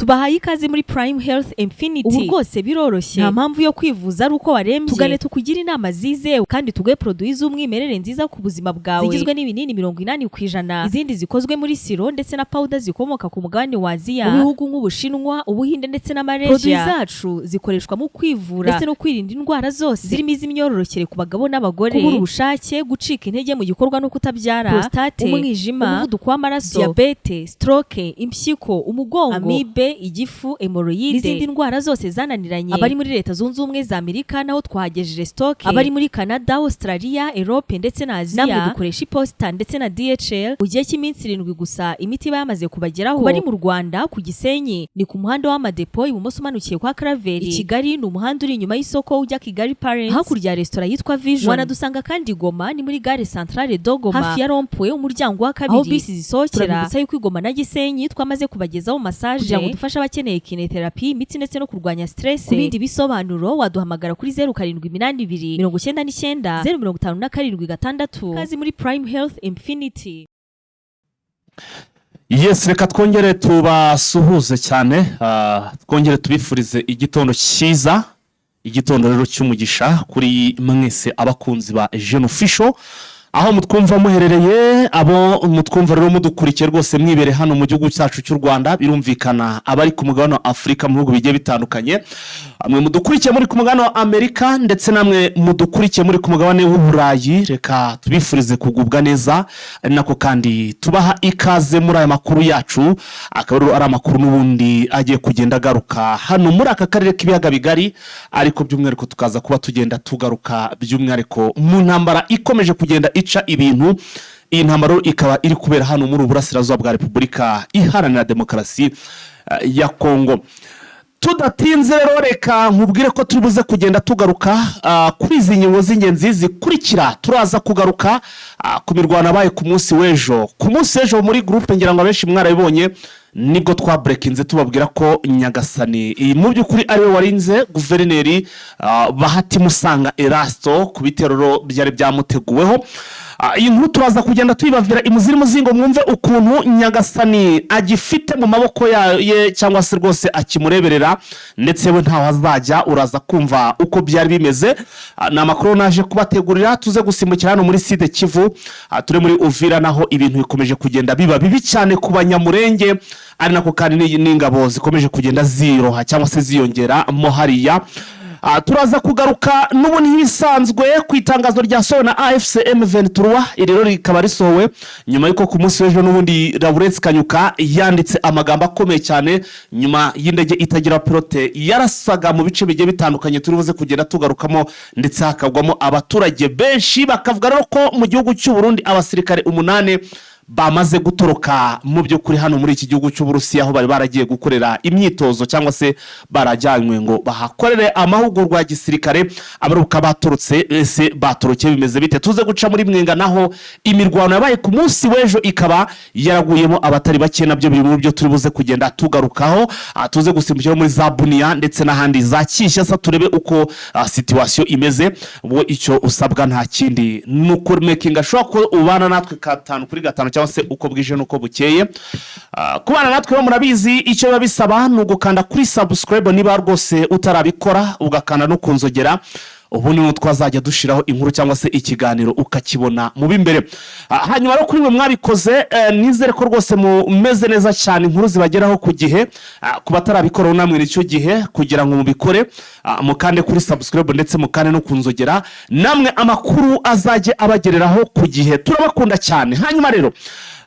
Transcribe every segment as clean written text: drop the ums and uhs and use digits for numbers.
tubahaye ikaze muri Prime Health Infinity. Ubu rwose biroroshye, nta mpamvu yo kwivuza ari uko warembye. Tugane tukugira inama zizewe kandi tuguhe produits z'umwimerere nziza ku buzima bwawe, zigizwe n'ibinini 80%, izindi zikozwe muri siro ndetse na powder zikomoka ku mugabane wa Aziya, mu bihugu nk'Ubushinwa, Ubuhinde ndetse na Malaysia. Produits zacu zikoreshwa mu kwivura ndetse no kwirinda indwara zose zirimo iz'imyororokere ku bagabo n'abagore, kubura ubushake, gucika intege mu gikorwa no kutabyara, prostate, umwijima, umuvuduko w'amaraso, diabete, stroke, impyiko, umugongo, amibe, igifu, hemorrhoide n'izindi ndwara zose zananiranye. Abari muri Leta Zunze Ubumwe za Amerika naho twagejeje stock, abari muri Canada, Australia, Europe ndetse na Aziya namwe dukoresha iposita ndetse na DHL mu gihe cy'iminsi 7 gusa imiti bayamaze kubageraho. Bari mu Rwanda ku Gisenyi ni ku muhanda w'Amadepo ibumoso umanukiye kwa Karaveri. I Kigali ni umuhanda uri inyuma y'isoko ujya Kigali Parents, hakurya ya restaurant yitwa Vision. Wanadusanga kandi Goma ni muri gare centrale Dogoma hafi ya Rompoe umuryango wa kabiri aho bisi zisohokera. Turabutsa yuko Goma na Gisenyi twamaze kubagezaho massage kugira ngo dufashe abakeneye kinetherapy, imitsi ndetse no kurwanya stress. Ku bindi bisobanuro waduhamagara kuri 0782 99 057 kazi muri Prime Health Infinity. Yes, reka twongere tubasuhuze cyane, twongere tubifurize igitondo cyiza, igitondo rero cy'umugisha kuri mwese abakunzi ba Jeune Official, aho mutwumva muherereye, abo mutwumva rero mudukurikiye rwose mwibere hano mu gihugu cyacu cy'u Rwanda, birumvikana abari ku mugabane wa Afrika mu bihugu bigiye bitandukanye, amwe mudukurikiye muri ku mugabane wa Amerika ndetse namwe mudukurikiye muri ku mugabane w'Uburayi. Reka tubifurize kugubwa neza, nako kandi tubaha ikaze muri aya makuru yacu, akaba ari amakuru n'ubundi agiye kugenda garuka hano muri aka karere k'ibiyaga bigari, ariko by'umwihariko tukaza kuba tugenda tugaruka by'umwihariko mu ntambara ikomeje kugenda ica ibintu. Iyi ntambaro ikaba iri kubera hano muri Uburasirazuba bwa Repubulika Iharanira Demokarasi ya Kongo. Tudatinze rero reka nkubwire ko turibuze kugenda tugaruka kuri izi ngingo z'ingenzi zikurikira. Turaza kugaruka ku mirwano yabaye ku munsi w'ejo. Ku munsi w'ejo muri groupe ngira ngo abenshi mwarabibonye, nibwo twa breakinze tubabwira ko Nyagasani mu by'ukuri ari we warinze guverineri Bahati Musanga Erasto ku bitero byari byamuteguweho. Iyi nkuru turaza kugenda tuyibavira imuziri muzingo mwumve ukuntu Nyagasani agifite mu maboko ye cyangwa se rwose akimureberera, ndetse we ntaho azajya. Uraza kumva uko byari bimeze. Na makuru naje kubategurira, tuze gusimbukira hano muri Sud Kivu, ture muri Uvira naho ibintu bikomeje kugenda biba bibi cyane ku Banyamurenge, ari nako kandi n'ingabo zikomeje kugenda ziroha cyangwa se ziyongera mo hariya. Turaza kugaruka n'ubundi bisanzwe ku itangazo rya sowe na AFC M23. Irero rikaba risowe nyuma yuko ku munsi w'ejo n'ubundi Laurence Kanyuka yanditse amagambo akomeye cyane nyuma y'indege itagira pilote yarasaga mu bice bigiye bitandukanye turibuze kugenda tugarukamo, ndetse hakagwamo abaturage benshi. Bakavuga rero ko mu gihugu cy'u Burundi abasirikare 8 bamaze gutoroka mu by'ukuri hano muri iki gihugu cy'Uburusiya, aho bari baragiye gukorera imyitozo cyangwa se barajyanywe ngo bahakorere amahugurwa ya gisirikare. Abaruka batorotse ese batorokeye bimeze bite? Tuze guca muri Mwenga naho imirwano yabaye ku munsi w'ejo ikaba yaraguyemo abatari bake, nabyo biri mu byo turibuze kugenda tugarukaho. Tuze gusimbukira muri za Bunia ndetse n'ahandi za Kinshasa, turebe uko situation imeze. Wowe icyo usabwa nta kindi nuko making sure ko ubana natwe 5 kuri 5 cyangwa se uko bwije nuko bukeye. Kubana natwe rero murabizi icyo biba bisaba ni ugukanda kuri subscribe niba rwose utarabikora, ugakanda no kunzogera, ubundi n'utwazajya dushiraho inkuru cyangwa se ikiganiro ukakibona mu bimbere. Hanyuma rero kuri mwe mwabikoze, nizere ko rwose mumeze neza cyane, inkuru zibageraho ku gihe. Ku batarabikora namwe n'icyo gihe kugira ngo mubikore, mukande kuri subscribe ndetse mukande no kunzogera, namwe amakuru azajye abagereraho ku gihe. Turabakunda cyane. Hanyuma rero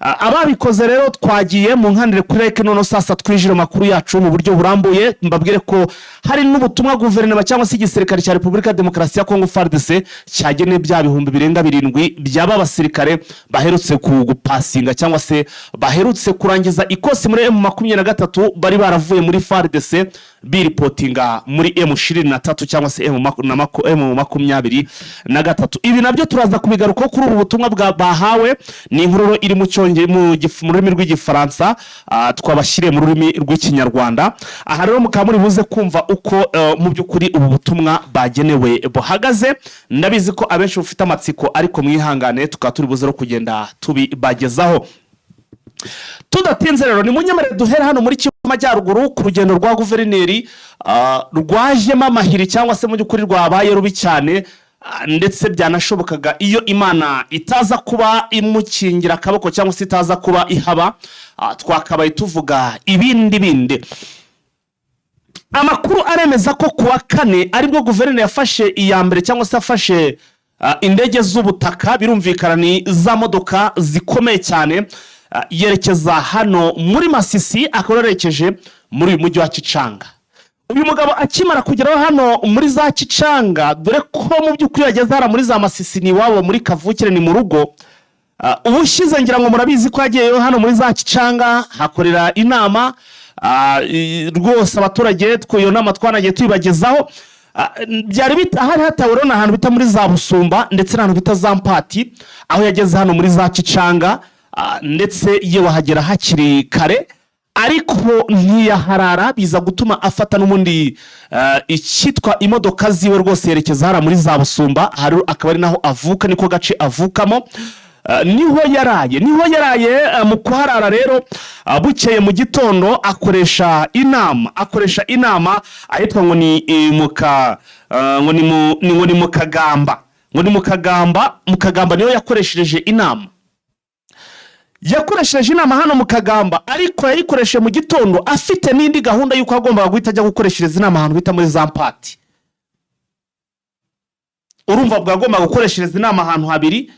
ababikoze rero twagiye mu nkandire kuri like none sasa twijire makuru yacu mu buryo burambuye. Mbabwire ko hari n'ubutumwa guverinoma cyangwa se igisirikare cya Repubulika Demokarasi ya Kongo FARDC cyagene bya bihumbi birenga 7 byaba abasirikare baherutse gupasinga cyangwa se baherutse kurangiza ikosi muri M23 bari baravuye muri FARDC biripotinga muri M23 cyangwa se M23. Ibi nabyo turaza kubigaruka kuri ubu butumwa bahawe. Ni inkuru iri mu rurimi rw'igifaransa, twabashyiriye mu rurimi rw'ikinyarwanda. Aha rero mukaba muri buze kumva uko mu by'ukuri ubu butumwa bagenewe buhagaze. Ndabizi ko abenshi bufite amatsiko, ariko mwihangane tukaba turi buze kugenda tubibagezaho. tudatinze rero ni munyemerere duhere hano muri Kivu Majyaruguru ku rugendo rwa guverineri rwajemo amahiri cyangwa se mu by'ukuri rwabaye rubi cyane, ndetse byanashobokaga iyo Imana itaza kuba imukingira akaboko cyangwa se itaza kuba ihaba, twakabaye tuvuga ibindi. Amakuru aremeza ko kuwa kane aribwo guverineri yafashe iya mbere cyangwa se afashe indege z'ubutaka, birumvikana ni za modoka zikomeye cyane, yerekeza hano muri Masisi, akorerekeje muri uyu mujyi wa Kicanga. Uyu mugabo akimara kugeraho hano muri za Kicanga, dore ko mu by'ukuri yageze hara muri za Masisi ni wabo muri kavukire, ni mu rugo. Ubushize ngira ngo murabizi ko yagiyeyo hano muri za Kicanga hakorera inama, rwose abaturage iyo nama twanagiye tuyibagezaho. Byari hari hatawe rero ahantu bita muri za Busumba ndetse n'ahantu bita za Mpati, aho yageze hano muri za Kicanga, ndetse yewe hagera hakiri kare, ariko ntiyaharara, biza gutuma afata n'umundi icyitwa imodoka ziwe rwose yerekeza hara muri za Busumba, hari akaba ari naho avuka, niko gace avukamo. Niho yaraye mu kuharara rero, bukeye mu gitondo akoresha inama ahitwa ngo ni mu Kagamba, mu Kagamba niho yakoresheje inama. Yakoresheje inama hano mu Kagamba, ariko yayikoresheje mu gitondo afite n'indi gahunda y'uko agomba guhita ajya gukoreshereza inama ahantu bita muri za Mpati. Urumva bwagomba gukoreshereza inama ahantu habiri,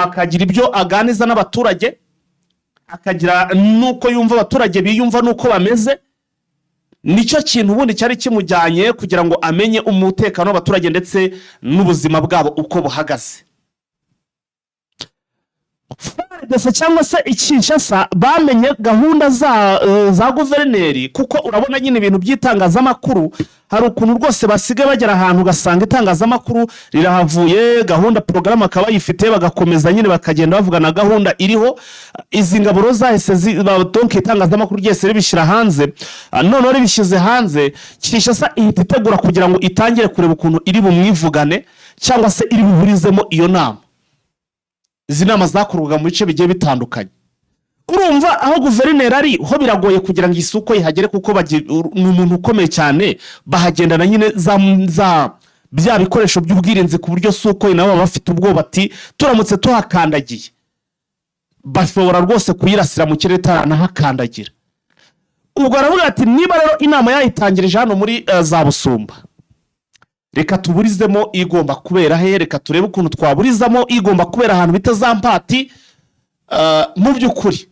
akagira ibyo aganiza n'abaturage, akagira nuko yumva abaturage biyumva nuko bameze. Nicyo kintu ubundi cyari kimujyanye kugira ngo amenye umutekano w'abaturage ndetse n'ubuzima bwabo uko buhagaze. FARDC cyangwa se Kinshasa bamenye gahunda za guverineri, kuko urabona nyine ibintu by'itangazamakuru hari ukuntu rwose basigaye bagera ahantu ugasanga itangazamakuru rirahavuye, gahunda porogaramu akaba yifite, bagakomeza nyine bakagenda bavugana gahunda iriho. Izi ngaburo zahise donke itangazamakuru ryese ribishyira hanze, none ribishyize hanze, Kinshasa ihita itegura kugira ngo itangire kureba ukuntu iri bumwivugane cyangwa se iri buburizemo iyo nama. Izi nama zakorwaga mu bice bigiye bitandukanye. Urumva aho guverineri ari ho biragoye kugira ngo isuko ihagere, kuko ni umuntu ukomeye cyane, bahagendana nyine bya bikoresho by'ubwirinzi ku buryo suko nabo bafite ubwoba ati turamutse tuhakandagiye bashobora rwose kuyirasira mu kirere taranahakandagira. Ubwo aravuga ati niba rero inama yayitangirije hano muri za Busumba, reka tuburizemo igomba kubera he, reka turebe ukuntu twaburizamo igomba kubera ahantu bita za Mpati. Mu by'ukuri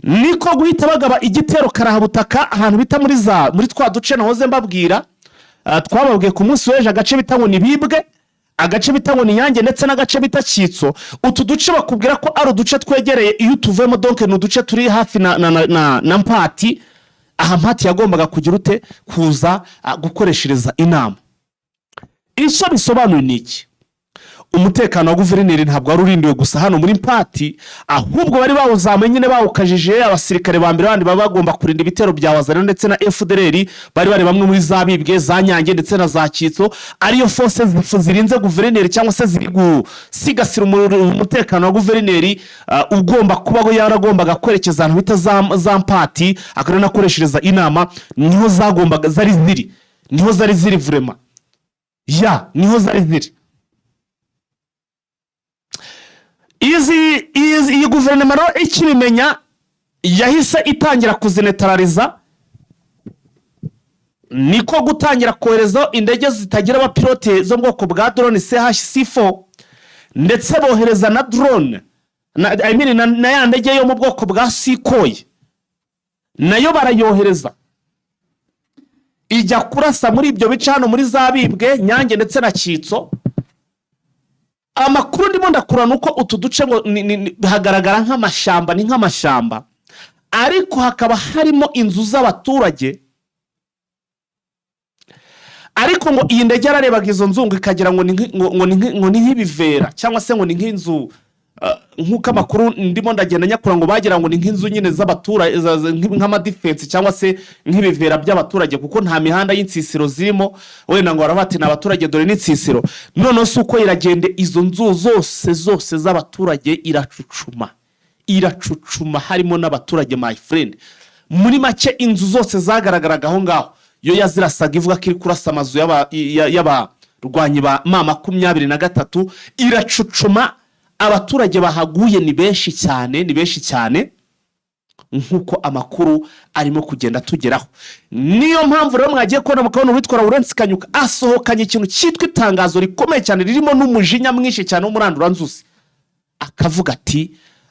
niko guhita bagaba igitero karahabutaka ahantu bita muri twa duce nahoze mbabwira, twababwiye ku munsi w'ejo, agace bita ngo ni Bibwe, agace bita ngo ni Nyange ndetse n'agace bita Kitso. Utu duce bakubwira ko ari uduce twegereye iyo utuvemo, donc ni uduce turi hafi na Mpati. Aha Mpati yagombaga kugira ute kuza gukoreshereza inama. Icyo bisobanuye ni iki? Umutekano wa guverineri ntabwo ari urindiwe gusa hano muri Mpati, ahubwo bari bawuzamuye nyine bawukajije. Abasirikare ba mbere bandi baba bagomba kurinda ibitero bya Wazana ndetse na FDLR, bari bamwe muri za Bibwe, za Nyange ndetse na za Kitso, ariyo force zirinze guverineri cyangwa se ziri gusigasira umutekano wa guverineri. Ugomba kubaho yaragombaga kwerekeza ahantu bita za Mpati, akarana akoreshereza inama. Niho zagombaga niho zari ziri vraiment, niho zari ziri. Iyi guverinoma rero ikibimenya yahise itangira kuzinetarariza, niko gutangira kohereza indege zitagira abapilote zo mu bwoko bwa drone CH-C4, ndetse bohereza na drone na ya ndege yo mu bwoko bwa Sukhoi nayo barayohereza ijya kurasa muri ibyo bice hano muri za Bibwe, Nyange ndetse na Kitso. Amakuru ndimo ndakura nuko utu duce ngo hagaragara nk'amashamba, ni nk'amashamba, ariko hakaba harimo inzu z'abaturage. Ariko ngo iyi ndege yararebaga izo nzungu ikagira ngo ni nk'ibivera cyangwa se ngo ni nk'inzu, nk'uko amakuru ndimo ndagenda nyakura ngo bagira ngo ni nk'inzu nyine z'abaturage, nk'amadefense cyangwa se nk'ibivera by'abaturage, kuko nta mihanda y'insisiro zirimo. Wenda ngo barabati n'abaturage dore n'insisiro. None se uko iragende izo nzu zose z'abaturage iracucuma, iracucuma harimo n'abaturage my friend. Muri make inzu zose zagaragaraga aho ngaho yo yazirasaga ivuga ko iri kurasa amazu y'abarwanyi ba M23 iracucuma. Abaturage bahaguye ni benshi cyane nkuko amakuru arimo kugenda tugeraho. Niyo mpamvu rero mwagiye kubona mukabona witwa Lawrence Kanyuka asohokanye ikintu cyitwa itangazo rikomeye cyane ririmo n'umujinya mwinshi cyane w'umurandura nzuzi,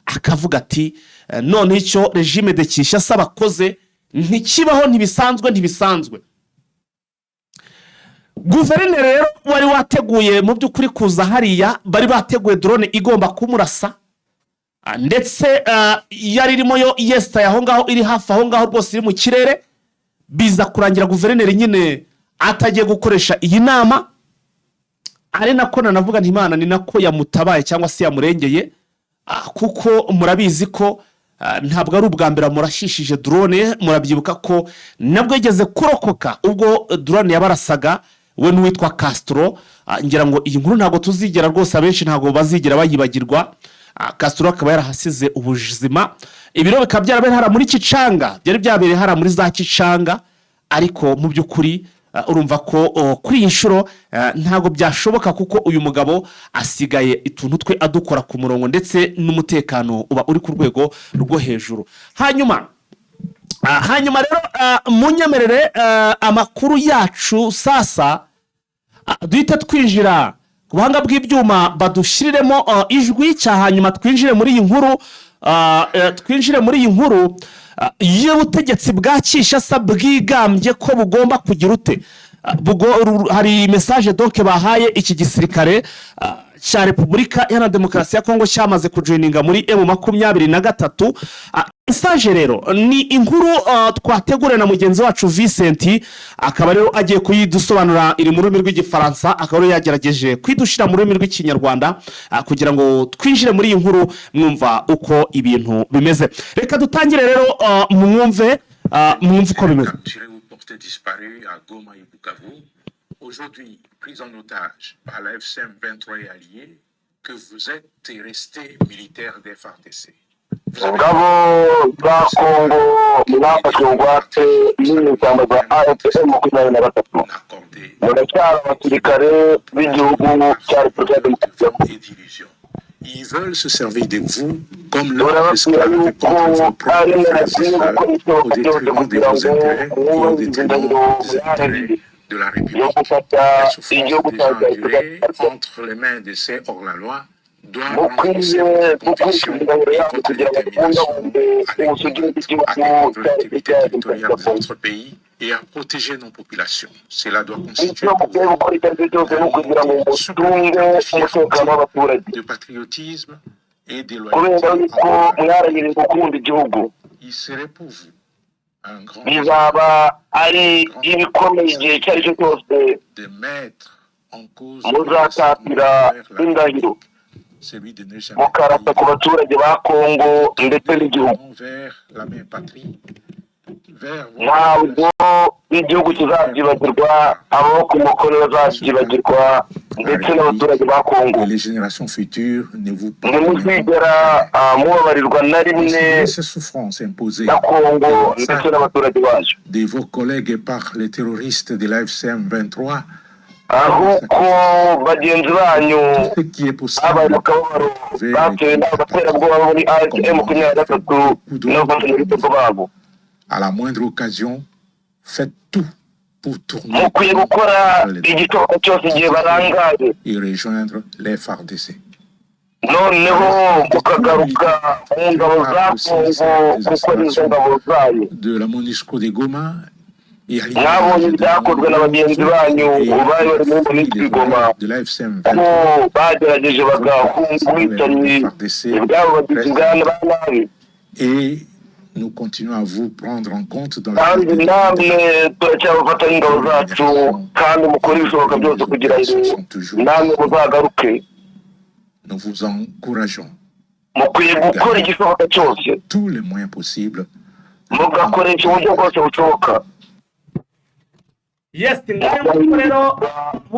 akavuga ati none icyo regime de Kinshasa bakoze ntikibaho, ntibisanzwe. Guverineri rero wari wateguye mu by'ukuri kuza hariya, bari bateguye drone igomba kumurasa, ndetse yari irimo yo yesta aho ngaho, iri hafi aho ngaho rwose, iri mu kirere. Biza kurangira guverineri nyine atagiye gukoresha iyi nama, ari nako navuga nti Imana ni nako yamutabaye cyangwa se yamurengeye, kuko murabizi ko ntabwo ari ubwa mbere murashishije drone. Murabyibuka ko nabwo yigeze kurokoka ubwo drone yabarasaga we n'uwitwa Castro. Ngira ngo iyi nkuru ntabwo tuzigera rwose, abenshi ntabwo bazigera bayibagirwa. Castro akaba yarahasize ubuzima. Ibiro bikaba byarabereye hara muri Kicanga, byari byabereye hara muri za Kicanga, ariko mu by'ukuri urumva ko kuri iyi nshuro ntabwo byashoboka, kuko uyu mugabo asigaye ituntu twe adukora ku murongo, ndetse n'umutekano uba uri ku rwego rwo hejuru. Hanyuma rero munyemerere amakuru yacu sasa duhita twinjira ku buhanga bw'ibyuma badushiriremo ijwi cya, hanyuma twinjire muri iyi nkuru y'ubutegetsi bwa Kinshasa bwigambye ko bugomba kugira ute. Hari message donc bahaye iki gisirikare cya Repubulika Iharanira Demokarasi ya Kongo cyamaze kujoininga muri M23. Message rero ni inkuru twategure na mugenzi wacu Vincent, akaba rero agiye kuyidusobanura, iri mu rurimi rw'igifaransa, akaba rero yagerageje kwidushira mu rurimi rw'ikinyarwanda kugira ngo twinjire muri iyi nkuru mwumva uko ibintu bimeze. Reka dutangire rero mwumve uko bimeze. Disparu à Goma et Bukavu, aujourd'hui pris en otage par la FCM 23 et alliés, que vous êtes et resté militaire des FARDC. Ngabo za Kongo mwafashe ingwate n'inyeshyamba za AFC M23 muracyari abasirikare b'igihugu cya Repubulika Demokarasi ya Kongo. Ils veulent se servir de vous comme leur esclave contre vos propres frères et sœurs au détriment de vos intérêts et au détriment des intérêts de la République. La souffrance déjà endurée entre les mains de ces hors-la-loi doit renforcer votre conviction et votre détermination à défendre l'intégrité territoriale de notre pays et à protéger nos populations. Cela doit constituer pour vous un supplément de fierté, de patriotisme et de loyauté. Il serait pour vous un grand de mettre en cause celui de ne jamais vers la même patrie, vers ntabwo igihugu kizabyibagirwa, abo ku mukorera bazabyibagirwa, ndetse n'abaturage ba Kongo. Les générations futures ne vous ntimuzigera mubabarirwa na rimwe ces souffrances imposées na Kongo ndetse n'abaturage bacu de vos collègues par les terroristes de la FCM 23, ahubwo bagenzi banyu abaye mu kababaro batewe n'abaterabwoba muri AFC M23 n'abafatanyabikorwa babo. À la moindre occasion, faites tout pour tourner mukwiye gukora igitoka cyose igihe barangaye et rejoindre les FARDC. noneho mukagaruka mu ngabo za Kongo gukora izo ngabo zayo. De la MONUSCO de Goma et à mwabonye ibyakozwe na bagenzi banyu bari bari mu MONUSCO Goma, ko bagerageje bagahunga ubwicanyi bwabo bagizi bwa nabi. Et nous continuons à vous prendre en compte dans kandi namwe turacyabafata ingabo zacu, kandi mukora ibishoboka byose kugira ngo namwe muzagaruke. Nous vous encourageons mukwiye gukora igishoboka cyose, tous les moyens possibles, mugakoresha uburyo bwose bushoboka yes ngayo rero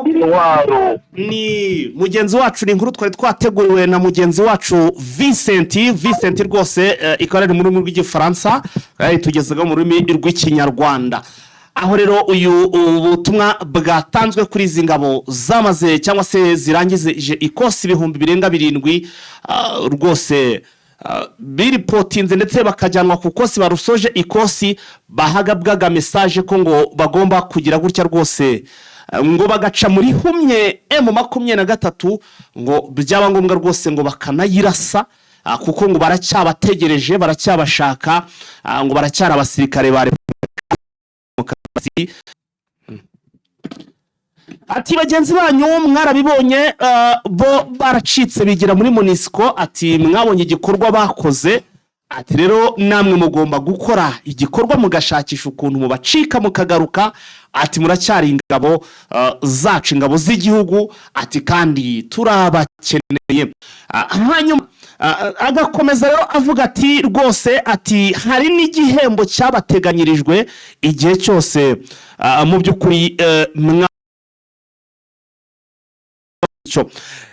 intwaro ni mugenzi wacu ni inkuru twari twateguriwe na mugenzi wacu Vincent rwose ikorera mu rurimi rw'igifaransa tugezeho mu rurimi rw'ikinyarwanda aho rero uyu ubutumwa bwatanzwe kuri izi ngabo zamaze cyangwa se zirangije ikosi 7,000 rwose biripotinze ndetse bakajyanwa ku kosi barusoje ikosi bahagabwaga message ko ngo bagomba kugira gutya rwose ngo bagaca muri humye M23 ngo byaba ngombwa rwose ngo bakanayirasa kuko ngo baracyabategereje baracyabashaka ngo baracyara abasirikare ba ati bagenzi banyu mwarabibonye bo baracitse bigira muri Monisco ati mwabonye igikorwa bakoze ati rero namwe mugomba gukora igikorwa mugashakisha ukuntu mubacika mukagaruka ati muracyari ingabo zacu ingabo z'igihugu ati kandi turabakeneye hanyuma agakomeza rero avuga ati rwose ati hari n'igihembo cyabateganyirijwe igihe cyose mu by'ukuri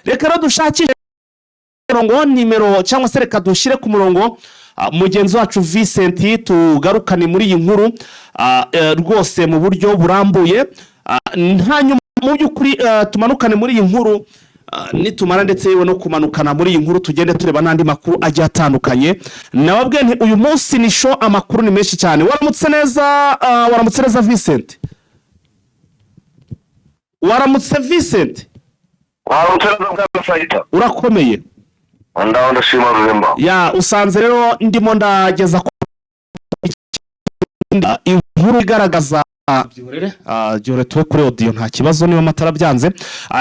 reka rero dushakire nimero cyangwa se reka dushyire ku murongo mugenzi wacu Vincent tugarukane muri iyi nkuru rwose mu buryo burambuye hanyuma mu by'ukuri tumanukane muri iyi nkuru nitumara ndetse yewe no kumanukana muri iyi nkuru tugende tureba n'andi makuru agiye atandukanye nababwiye nti uyu munsi ni show amakuru ni menshi cyane waramutse neza Vincent waramutse Vincent urakomeye ndashima ruremba ya usanze rero ndimo ndageza inkuru igaragaza jyore tuwe kuri audio nta kibazo niba matara byanze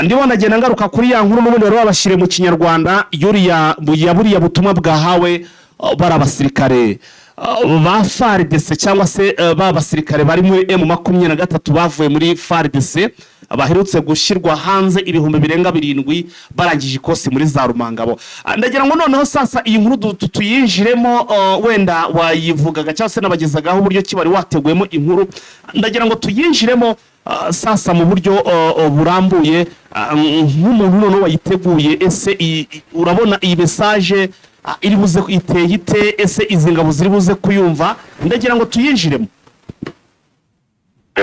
ndimo ndagenda ngaruka kuri ya nkuru n'ubundi bari babashire mu kinyarwanda buriya butumwa bwahawe barabasirikare ba FARDC cyangwa se babasirikare bari muri M23 bavuye muri FARDC baherutse gushyirwa hanze 7,000 barangije ikosi muri za Rumangabo ndagira ngo noneho sasa iyi nkuru tuyinjiremo wenda wayivugaga cyangwa se nabagezagaho uburyo kibari wateguyemo inkuru ndagira ngo tuyinjiremo sasa mu buryo burambuye nk'umuntu none wayiteguye ese urabona iyi message iri buze iteye ite ese izi ngabo ziri buze kuyumva ndagira ngo tuyinjiremo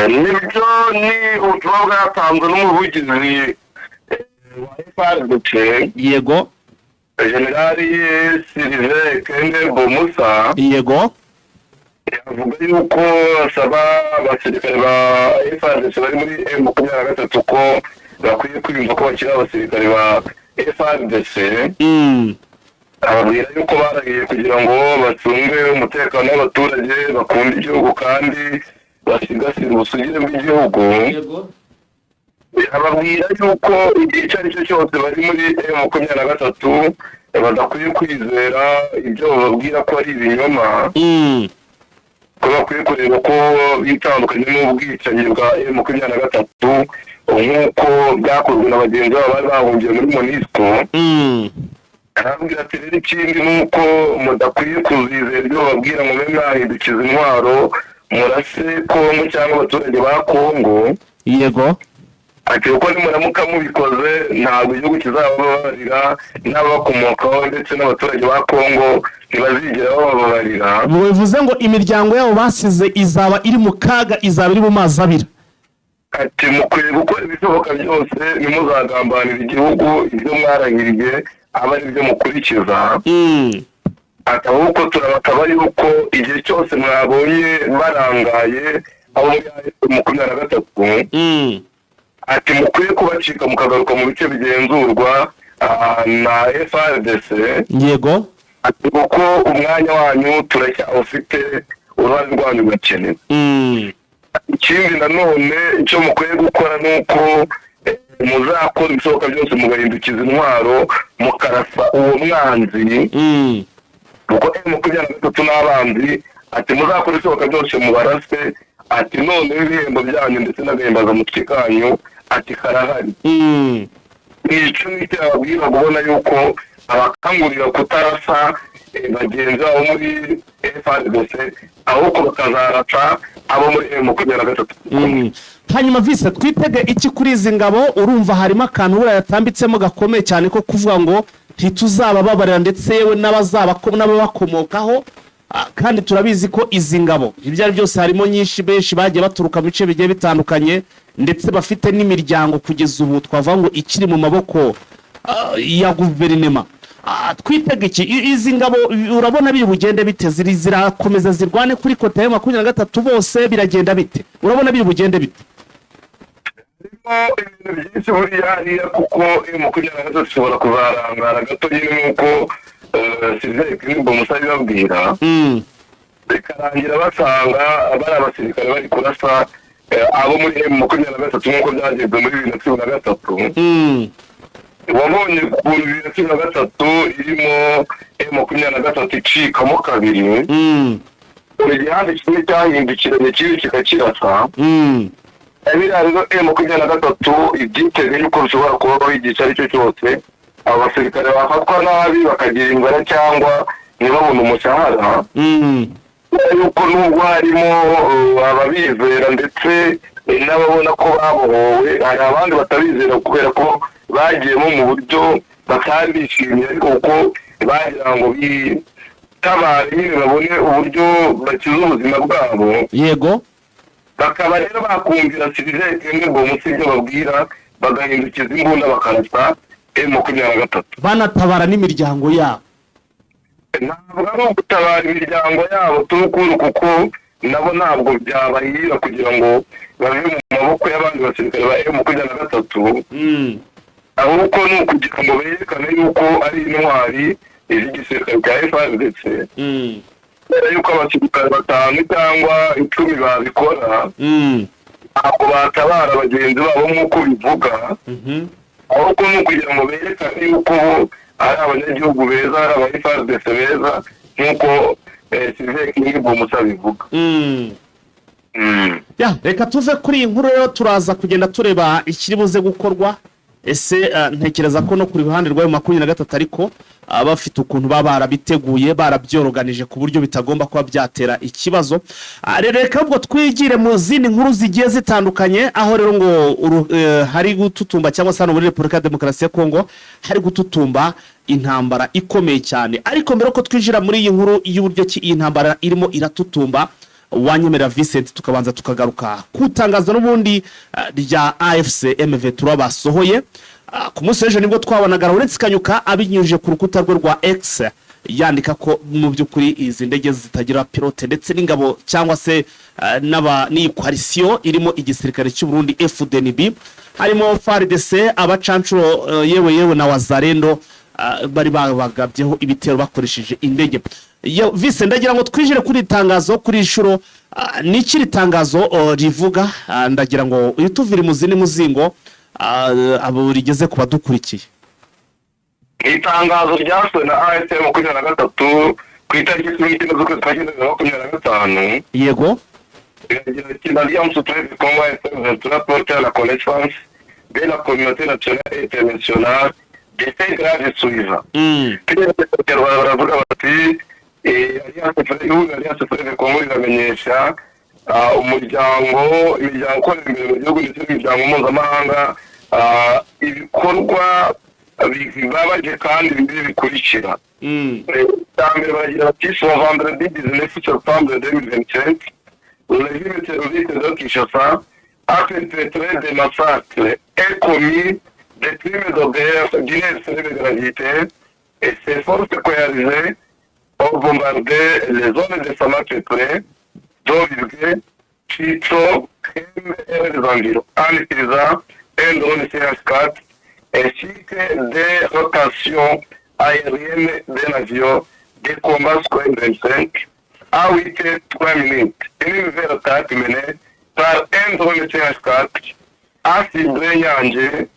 nibyo ni ubutumwa bwatanzwe n'umuvugizi wa FARDC yego Generali Sylvain Kenge Bomusa yego avuga yuko asaba abasirikare ba FARDC bari muri M23 ko bakwiye kwiyumva ko bakiri abasirikare ba FARDC ababwira yuko baragiye kugira ngo bacunge umutekano w'abaturage bakunda igihugu kandi basigasira ubusugire bw'igihugu ababwira yuko igihe icyo ari cyo cyose bari muri M23 badakwiye kwizera ibyo bababwira ko ari ibinyoma ko bakwiye kureba ko bitandukanye n'ubwicanyi bwa M23 nk'uko byakozwe na bagenzi babo bari bahungiye muri Monisco arabwira ati rero ikindi nuko mudakwiye kuzizera ibyo bababwira ngo mbe mwahindukiza intwaro murase Kongo cyangwa abaturage ba Kongo yego ati uko nimuramuka mubikoze ntabwo igihugu kizababarira n'abakomokaho ndetse n'abaturage ba Kongo ntibazigera bababarira bivuze ngo imiryango yabo basize izaba iri mu kaga izaba iri mu mazi abira ati mukwiye gukora ibishoboka byose nimuzagambanira igihugu ibyo mwarahiriye aba ari byo mukurikiza ati ahubwo turabakaba yuko igihe cyose mwabonye barangaye aho muri 23 ati mukwiye kubacika mukagaruka mu bice bigenzurwa na FARDC yego ati kuko umwanya wanyu turacyafite uruhare rwanyu rukenewe ikindi nanone icyo mukwiye gukora nuko muzakora ibishoboka byose mugahindukiza intwaro mukarasa uwo mwanzi kuko M23 n'abandi ati muzakora ibishoboka byose mubarase ati none ibihembo byanyu ndetse n'agahimbaza mutwe kanyu ati karahari nicyo ababwira kubona yuko abakangurira kutarasa bagenzi babo muri FARDC ahubwo bakazarasa abo muri M23. Hanyuma vise twitege iki kuri izi ngabo urumva harimo akantu buriya yatambitsemo gakomeye cyane ko kuvuga ngo ntituzaba babarira ndetse yewe n'ababakomokaho kandi turabizi ko izi ngabo ibyo ari byose harimo nyinshi benshi bagiye baturuka mu bice bigiye bitandukanye ndetse bafite n'imiryango kugeza ubu twavuga ngo ikiri mu maboko ya guverinema. Twitege iki izi ngabo urabona biri bugende bite zirakomeza zirwane kuri kote ya 23 bose biragenda bite urabona biri bugende bite? Ibintu byinshi buriya kuko M23 zishobora kuzarangara gato nyine nk'uko Sylvain Knibbo Musa babwira bikarangira basanga abari abasirikare bari kurasa abo muri M23 nk'uko byagezwe muri 2023. Wabonye ku 2023 irimo M23 icikamo kabiri buri gihande kimwe cyahindukiranye kibi kikakirasa. Abira rero M23 ibyiteze yuko bishobora kuba bigica aricyo cyose abasirikare bafatwa nabi bakagira ingwara cyangwa ntibabone umushahara yuko nubwo harimo ababizera ndetse n'ababona ko babohowe hari abandi batabizera kubera ko bagiyemo mu buryo batari bishimye ariko kuko bagira ngo bitabare nyine babone uburyo bakiza ubuzima bwabo. Yego bakaba rero bakumvira Sylvain Knibbo Musa ibyo babwira bagahindukiza imbunda bakarasa M23 banatabara n'imiryango yabo. Ntabwo ari ugutabara imiryango yabo tukuru kuko nabo ntabwo byabahira kugira ngo bave mu maboko y'abandi basirikare ba M23 ahubwo ni ukugira ngo berekane yuko ari intwari z'igisirikare cya FARDC yuko abasirikare 5 cyangwa 10 babikora ntabwo batabara bagenzi babo nk'uko bivuga ahubwo ni ukugira ngo berekane yuko ari abanyagihugu beza ari aba FARDC beza nk'uko Sylvain Knibbo Musa bivuga. Reka tuve kuri iyi nkuru rero turaza kugenda tureba ikiri buze gukorwa. Ese ntekereza ko no kuri ruhande rwa 23 ariko abafite ukuntu baba barabiteguye barabyoroganije ku buryo bitagomba kuba byatera ikibazo. Reka ubwo twigire mu zindi nkuru zigiye zitandukanye aho rero ngo hari gututumba cyangwa se hano muri Repubulika ya Demokarasi ya Kongo hari gututumba intambara ikomeye cyane. Ariko mbere ko twinjira muri iyi nkuru y'uburyo ki iyi ntambara irimo iratutumba wanyemera Vincent tukabanza tukagaruka kutangaza n'ubundi rya AFC M23 basohoye ku munsi w'ejo nibwo twabonaga uretse Kanyuka abinyujije ku rukuta rwe rwa X yandika ko mu by'ukuri izi ndege zitagira pilote ndetse n'ingabo cyangwa se ni coalition irimo igisirikare cy'u Burundi FDNB harimo FARDC abacancuro yewe na Wazalendo bari bagabyeho ibitero bakoresheje indege. Vise ndagira ngo twijire kuri itangazo kuri inshuro n'ikiri tangazo rivuga ndagira ngo uyituvire mu zindi muzingo abo rigeze kuba dukurikiye. Itangazo ryaswe na AFC M23 ku itariki 19 z'ukwezi kwa 2025. Yego l'Alliance du Congo M23 porte à la connaissance de la communauté nationale et internationale des faits graves suivants. Baravuga bati Alliance du Congo iramenyesha imiryango ikorera imbere mu gihugu ndetse n'imiryango mpuzamahanga ibikorwa bibabaje kandi bikurikira. Mbere baragira bati vendredi 19 septembre 2025 le régime terroriste de Kinshasa a perpétré des massacres et commis des crimes de guerre d'une extrême gravité et ses forces coalisées ont bombardé les zones de Sama peuplées, Dovirgue, Chitso, et les environs, en utilisant un drone CH4 ainsi que des rotations aériennes d'un avion de combat Sukhoi 25 à 8h03 minutes. Une nouvelle attaque menée par un drone CH4 a ciblé Nyanje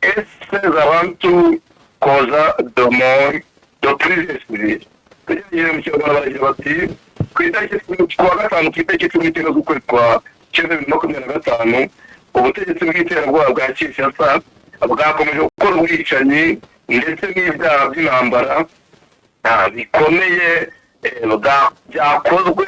et ses avantours causa de mort de plusieurs civils. Tugiye mu kigo baragira bati ku itariki kwa gatanu ku itariki 19 z'ukwezi kwa 2025 ubutegetsi bw'iterabwoba bwa Kinshasa bwakomeje gukora ubwicanyi ndetse n'ibyaha by'intambara bikomeye byakozwe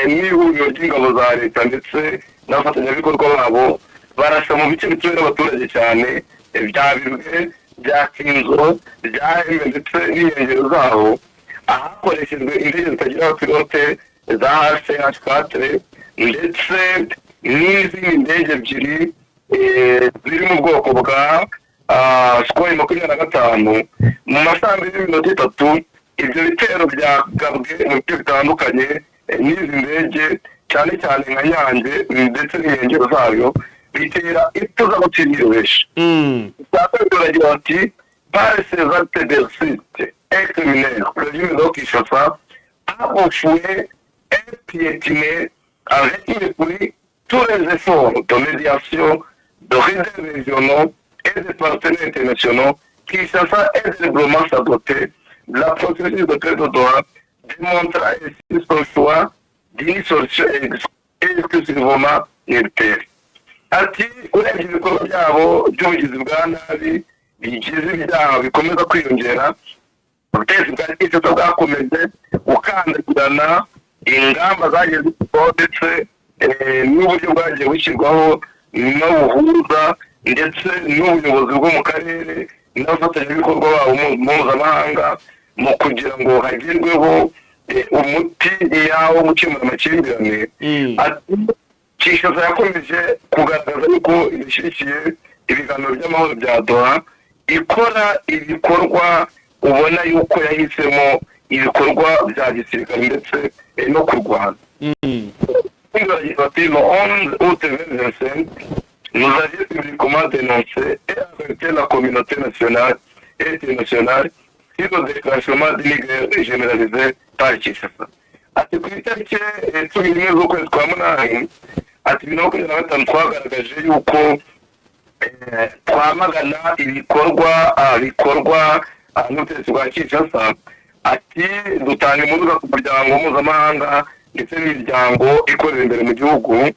n'ihuriro ry'ingabo za leta ndetse n'abafatanyabikorwa babo barasa mu bice bituwe n'abaturage cyane bya Birwe, bya Kinzo, bya Heme ndetse n'inkengero zaho, ahakoreshejwe indege zitagira abapilote za HCH4 ndetse n'izindi ndege ebyiri ziri mu bwoko bwa Sukhoi 25 mu masaha y'iminota 3. Ibyo bitero byagabwe mu bice bitandukanye n'izi ndege cyane cyane nka Nyange ndetse n'inkengero zayo bitera ituza gutsindira benshi. Baragira bati par ces actes de site et criminels, le régime de Kinshasa a bafoué et piétiné avec mépris tous les efforts de médiation de leaders régionaux et des partenaires internationaux. Kinshasa est librement saboté la procédure de paix de Doha, démontrant ainsi son choix d'une solution exclusivement militaire. Ati urebye ibikorwa byabo by'ubugizi bwa nabi bigize ibyaha bikomeza kwiyongera, ubutegetsi bwa Kinshasa bwakomeje gukandagirana ingamba zagiye zishyirwaho ndetse n'uburyo bwagiye bushyirwaho n'ubuhuza ndetse n'ubuyobozi bwo mu karere n'abafatanyabikorwa babo mpuzamahanga mu kugira ngo hagerweho umuti nyawo wo gukemura amakimbirane. Kinshasa yakomeje kugaragaza yuko ibishyigikiye ibiganiro by'amahoro bya Doha, ikora ibikorwa ubona yuko yahisemo ibikorwa bya gisirikare ndetse no kurwana. Le 11 août 2025, nous avions publiquement dénoncé et alerté la communauté nationale et internationale sur le déclenchement d'une guerre généralisée par Kinshasa. Ati ku itariki 11 z'ukwezi kwa munani, ati 2025 twagaragaje yuko twamagana ibikorwa bikorwa n'ubutegetsi bwa Kinshasa. Ati dutanga impuruza ku muryango mpuzamahanga ndetse n'imiryango ikorera imbere mu gihugu.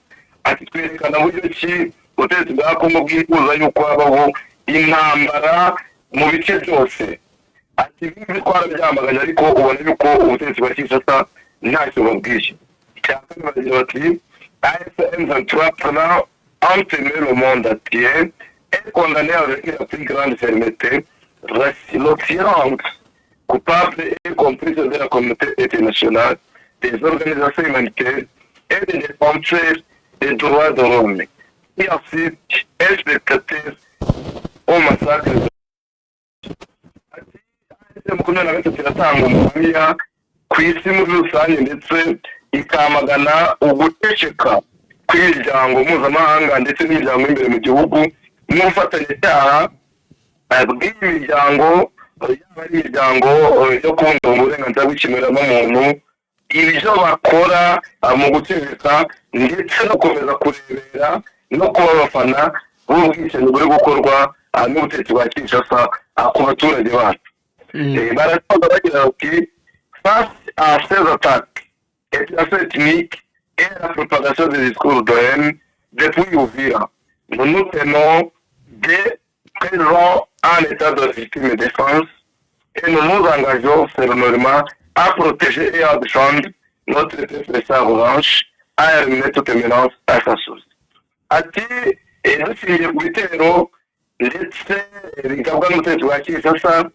Ati twerekana buryo ki ubutegetsi bwa Kongo bwifuza yuko habaho intambara mu bice byose. Ati ibi twarabyamaganye ariko ubona yuko ubutegetsi bwa Kinshasa ntacyo babwiye. Icyakabiri baragira bati AFM 23 prenant en témoin le monde entier et condamné avec la plus grande fermeté l'Occident coupable et complice de la communauté internationale, des organisations humanitaires et des défenseurs des droits de l'homme qui assistent et spectateurs au massacre. Kiratanga umuhamya ku isi muri rusange ndetse ikamagana ugutesheka kw'imiryango mpuzamahanga ndetse n'imiryango imbere mu gihugu n'ubufatanyacyaha bw'iyi miryango, yaba ari imiryango yo kubungabunga uburenganzira bw'ikiremwamuntu, ibyo bakora mu gutegeka ndetse no gukomeza kurebera no kuba abafana b'ubwicanyi buri gukorwa n'ubutegetsi bwa Kinshasa ku baturage bacu. Barasoza bagira bati face à ces attaques et à cette technique et la propagation des discours de haine depuis Uvira, nous tenons dès présent en état de légitime défense et nous nous engageons fermement à protéger et à défendre notre peuple sans revanche, à éliminer toute menace à sa source. Ati dushingiye ku bitero ndetse bigabwa n'ubutegetsi bwa Kinshasa,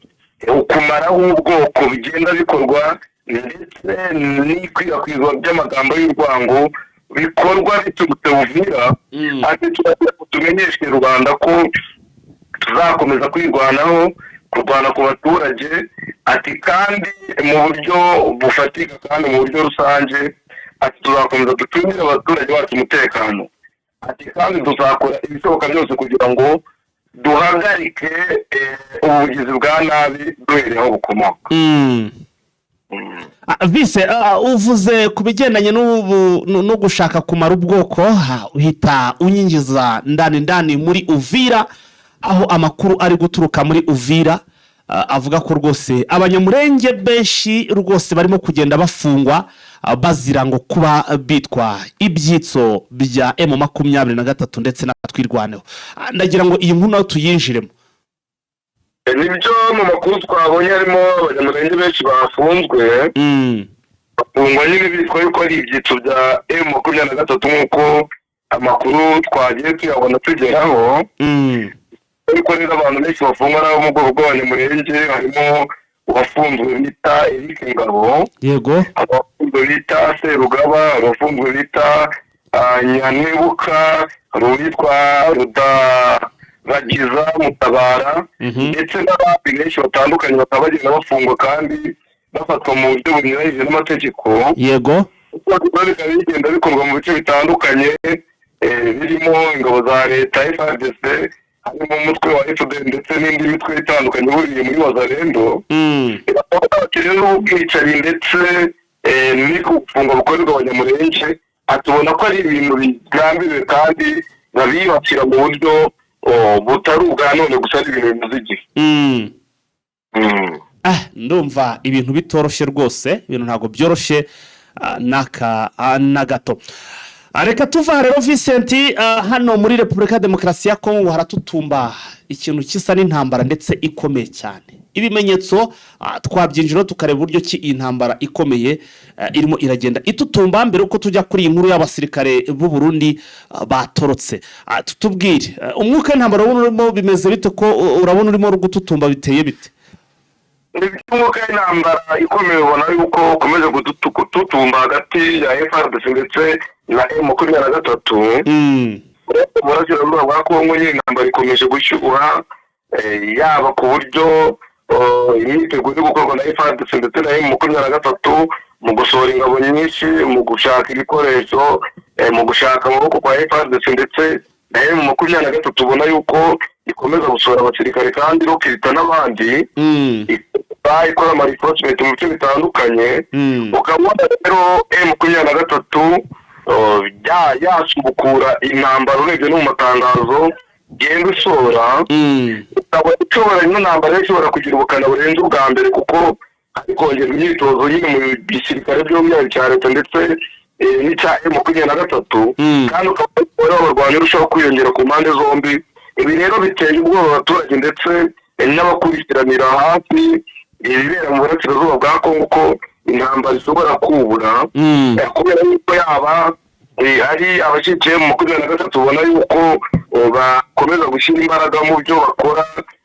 ukumaraho ubwoko bigenda bikorwa ndetse n'ikwirakwizwa by'amagambo y'urwango bikorwa biturutse Uvira. Ati tumenyeshe Rwanda ko tuzakomeza kwirwanaho, kurwana ku baturage. Ati kandi mu buryo bufatika kandi mu buryo rusange. Ati tuzakomeza dutumire abaturage bacu umutekano. Ati kandi tuzakora ibishoboka byose kugira ngo duhagarike ubugizi bwa nabi duhereho bukomoka. Vise uvuze ku bigendanye no gushaka kumara ubwoko, uhita unyinjiza ndani muri Uvira, aho amakuru ari guturuka muri Uvira avuga ko rwose abanyamurenge benshi rwose barimo kugenda bafungwa bazira ngo kuba bitwa ibyitso bya M23 ndetse n'atwirwaneho. Ndagira ngo iyi nkuru nayo tuyinjiremo. Nibyo mu makuru twabonye harimo abanyamurenge benshi bafunzwe bafungwa nyine bitwa yuko ari ibyitso bya M23 nk'uko amakuru twagiye tuyabona tugeraho. Ariko rero abantu benshi bafungwa n'abo mu bwoko bw'abanyamurenge, harimo uwafunzwe bita Eric Ngabo, yego, abafunzwe bita Serugaba, abafunzwe bita Nyanebuka, hari uwitwa Rudaragiza Mutabara, ndetse n'abandi benshi batandukanye bakaba bagenda bafungwa kandi bafatwa mu buryo bunyuranyije n'amategeko. Yego, bikaba bigenda bikorwa mu bice bitandukanye, birimo ingabo za leta, FARDC, harimo umutwe wa FDL ndetse n'indi mitwe itandukanye ihuriye muri Wazalendo. Rero ubwicanyi ndetse n'ifungwa bukorerwa abanyamurenge, atubona ko ari ibintu bigambiriwe kandi babibakira mu buryo butari ubwa none gusa, ari ibintu bimaze igihe. Ndumva ibintu bitoroshye rwose, ibintu ntabwo byoroshye na gato. Reka tuva rero Vincent, hano muri Repubulika ya Demokarasi ya Kongo haratutumba ikintu kisa n'intambara ndetse ikomeye cyane. Ibimenyetso twabyinjira tukareba uburyo ki intambara ikomeye irimo iragenda itutumba. Mbere uko tujya kuri inkuru y'abasirikare b'u Burundi batorotse, tutubwire umwuka w'intambara urimo bimeze bite, ko urabona urimo gututumba, biteye bite? Umwuka w'intambara ikomeye ubona yuko ukomeje gututumba hagati ya FARDC ndetse na M23. Burasirazuba bwa Kongo nyine intambara ikomeje gushyuha, yaba ku buryo imyiteguro yo gukorwa na FARDC ndetse na M23 mu gusohora ingabo nyinshi, mu gushaka ibikoresho, mu gushaka amaboko kwa FARDC ndetse na M23 ubona yuko ikomeza gusohora abasirikare kandi rokita n'abandi, ikora amarifosiment mu bice bitandukanye. Ukabona rero M23 yasubukura intambara urebye no mu matangazo genda usohora, ukabona ishobora ino ntambara ishobora kugira ubukana burenze ubwa mbere, kuko hari kongerwa imyitozo nyine mu gisirikare by'umwihariko cya leta ndetse n'icya M23, kandi ukabona abarwanyi urushaho kwiyongera ku mpande zombi. Ibi rero biteye ubwoba abaturage ndetse n'abakurikiranira hafi ibibera mu burasirazuba bwa Kongo ko intambara ishobora kubura, kubera yuko yaba ari abashyigikiye mu M23 ubona yuko bakomeza gushyira imbaraga mu byo bakora.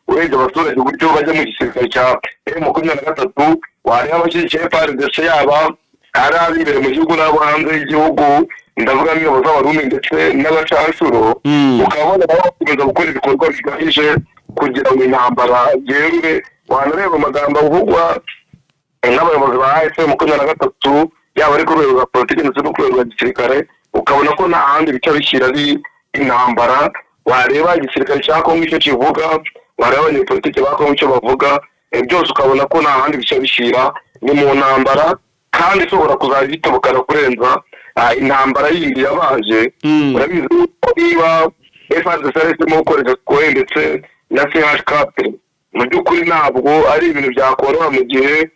Urebye abaturage uburyo bajya mu gisirikare cya M23, wareba abashyigikiye FARDC, yaba ari abibere mu gihugu n'abo hanze y'igihugu, ndavuga n'ingabo z'abarundi ndetse n'abacanshuro, ukabona bakomeza gukora ibikorwa bigamije kugira ngo intambara yembe. Wanareba amagambo avugwa n'abayobozi ba AFM M23, yaba ari ku rwego rwa politiki ndetse no ku rwego rwa gisirikare, ukabona ko nta handi bica bishyira ari intambara. Wareba igisirikare cya Kongo icyo kivuga, wareba abanyepolitiki ba Kongo icyo bavuga, byose ukabona ko nta handi bica bishyira ni mu ntambara, kandi ishobora kuzajya bitobokana kurenza intambara yindi yabaje. Urabizi ko niba FARDC yahisemo gukoresha SCOE ndetse na CHKP, mu by'ukuri ntabwo ari ibintu byakoroha mu gihe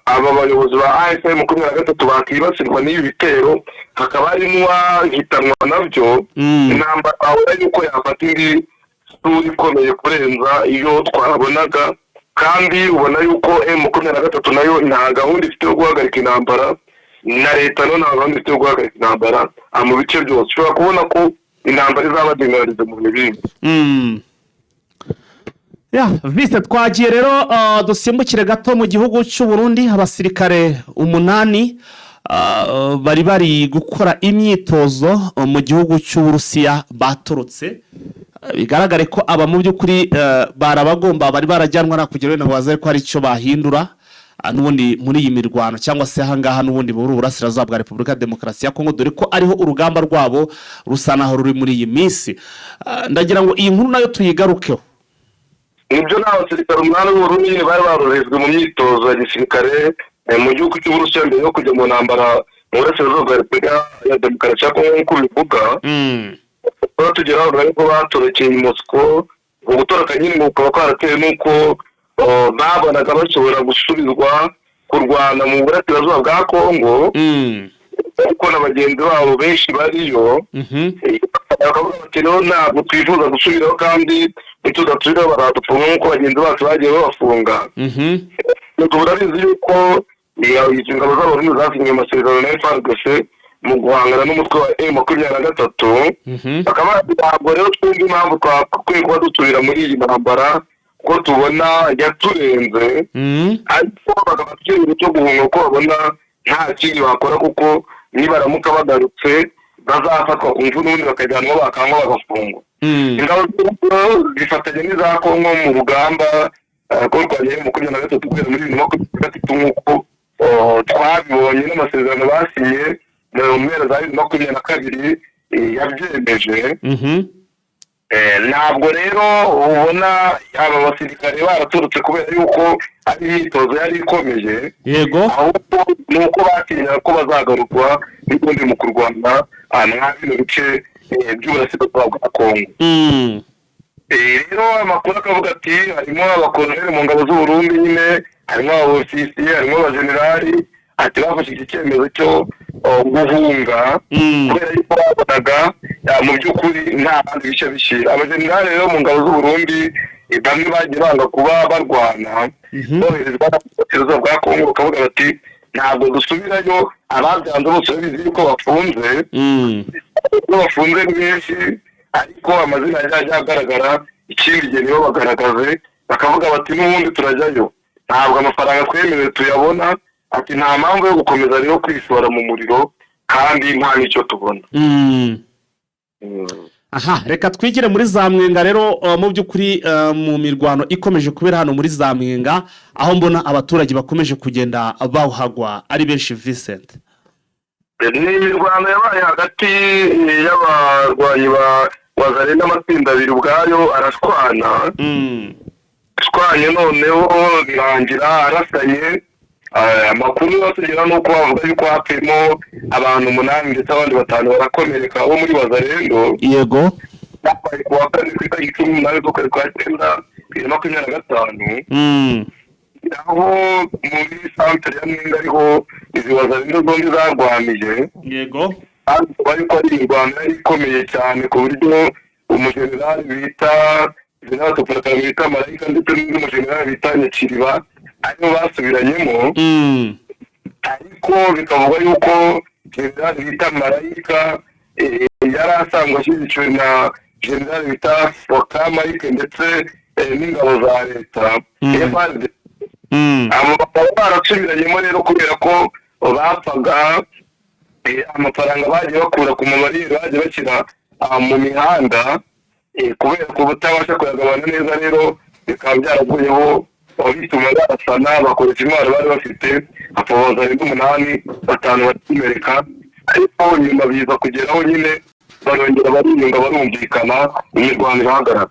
aba bayobozi ba AFM M23 bakibasirwa n'ibi bitero, hakaba hari n'uwahitanwa nabyo. Intambara ahora yuko yafata indi sura ikomeye kurenza iyo twabonaga, kandi ubona yuko M23 nayo nta gahunda ifite yo guhagarika intambara, na leta no nta gahunda ifite yo guhagarika intambara mu bice byose. Ushobora kubona ko intambara izabadinariza mu bindi. Vise twagiye rero dusimbukire gato mu gihugu cy'u Burundi. Abasirikare 8 bari gukora imyitozo mu gihugu cy'Uburusiya batorotse. Bigaragare ko aba mu by'ukuri barabagomba bari barajyanwa na kugira ngo baze ko hari icyo bahindura n'ubundi muri iyi mirwano, cyangwa se ahangaha n'ubundi muri Burasirazuba bwa Repubulika ya Demokarasi ya Kongo, dore ko ariho urugamba rwabo rusa naho ruri muri iyi minsi. Ndagira ngo iyi nkuru nayo tuyigarukeho. Ibyo n'abasirikare 8 b'u Burundi bari barorejwe mu myitozo ya gisirikare mu gihugu cy'Uburusiya mbere yo kujya mu ntambara mu Burasirazuba bwa Repubulika ya Demokarasi ya Kongo nk'uko bivuga. Tugeraho rero ko batorokeye i Moscow, ubutoroka nyine bukaba kwaratewe n'uko babonaga bashobora gusubizwa kurwana mu Burasirazuba bwa Kongo, kuko na bagenzi babo benshi bariyo. Bakavuga bati rero ntabwo twifuza gusubiraho, kandi ntitudasubiraho baradufunga nk'uko bagenzi bacu bagiye babafunga. Turabizi yuko ingabo z'abarundi zasinye amasezerano na FARDC mu guhangana n'umutwe wa M23 bakaba ntabwo rero twumva impamvu twakwiye kuba duturira muri iyi ntambara ko tubona yaturenze ariko bagafatira cyo guhunga ko babona nta kindi bakora kuko nibaramuka bagarutse bazafatwa ku mvu n'ubundi bakajyanwa bakangwa bagafungwa ingabo zifatanye n'iza Kongo mu rugamba ko rwanye mu 23 kugera muri 2023 nk'uko twabibonye n'amasezerano basinye mu mpera za 2022 yabyemeje ntabwo rero ubona aba basirikare baraturutse kubera yuko ari imyitozo yari ikomeye yego ahubwo nuko batinya ko bazagarurwa n'ubundi mu kurwana mwa bino bice by'uburasirazuba bwa Kongo rero amakuru akavuga ati harimo abakoloneli mu ngabo z'Uburundi nyine harimo abofisiye harimo abajenerali ati bafashe iki cyemezo cyo guhunga kubera yuko babonaga mu by'ukuri nta bandi bice bishira abajenerali rero mu ngabo z'Uburundi bamwe bagiye banga kuba barwana boherezwa n'ubutegetsi bwa Kongo bakavuga bati ntabwo dusubirayo ababyanze bose babizi yuko bafunze bafunze benshi ariko amazina yajya agaragara ikindi gihe nibo bagaragaze bakavuga bati n'ubundi turajyayo ntabwo amafaranga twemerewe tuyabona ati nta mpamvu yo gukomeza rero kwishora mu muriro kandi nta n'icyo tubona aha reka twigire muri za Mwenga rero mu by'ukuri mu mirwano ikomeje kubera hano muri za Mwenga aho mbona abaturage bakomeje kugenda bawuhagwa ari benshi Vincent ni imirwano yabaye hagati y'abarwanyi ba wazare n'amatsinda abiri ubwayo arashwana ashwanye noneho birangira arasanye amakuru yose nuko bavuga yuko hapfemo abantu 8 ndetse abandi 5 barakomereka bo muri Wazarendo yego babaye kuwa kane ku itariki 18 z'ukwezi kwa Cyenda 2025 aho muri santere ya Mwenga ariho izi Wazarendo zombi zarwanije yego bari ko ari ingwano ikomeye cyane ku buryo umujenerali bita General Topolaka bita Marayika ndetse n'umujenerali bita Nyakiriba aribo basubiranyemo ariko bikavuga yuko General bita Marayika yari asanzwe ashyigikiwe na General bita Fokamarike ndetse n'ingabo za leta abo bakaba barasubiranyemo rero kubera ko bapfaga amafaranga bagiye bakura ku mabariyeri bagiye bashyira mu mihanda kubera ko batabasha kuyagabana neza rero bikaba byaraguyeho bituma barasana bakoresha intwaro bari bafite hafabaza 8 5 bakimereka ariko nyuma biza kugeraho nyine barongera bariyunga barumvikana imirwano ihagarara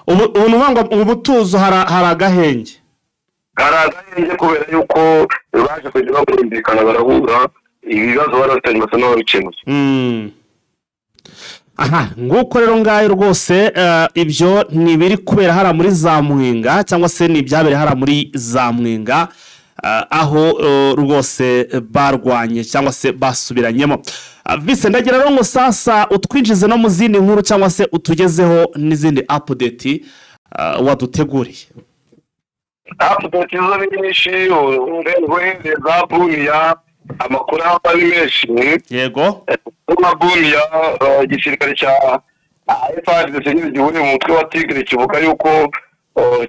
ubu nubanga ubutuzo haragahenge kubera yuko baje kugera barumvikana barahura ibibazo barafitanye basa n'ababikemuye aha nguko rero ngayo rwose ibyo ntibiri kubera hara muri za Mwenga cyangwa se n'ibyabere hara muri za Mwenga aho rwose barwanye cyangwa se basubiranyemo Vincent ndagira rero ngo sasa utwinjize no mu zindi nkuru cyangwa se utugezeho n'izindi update waduteguriye update zo nyinshi za Bunia amakuru ari menshi yego Bunia igisirikare cya FARDC gihuye mu mutwe wa Tigre kivuga yuko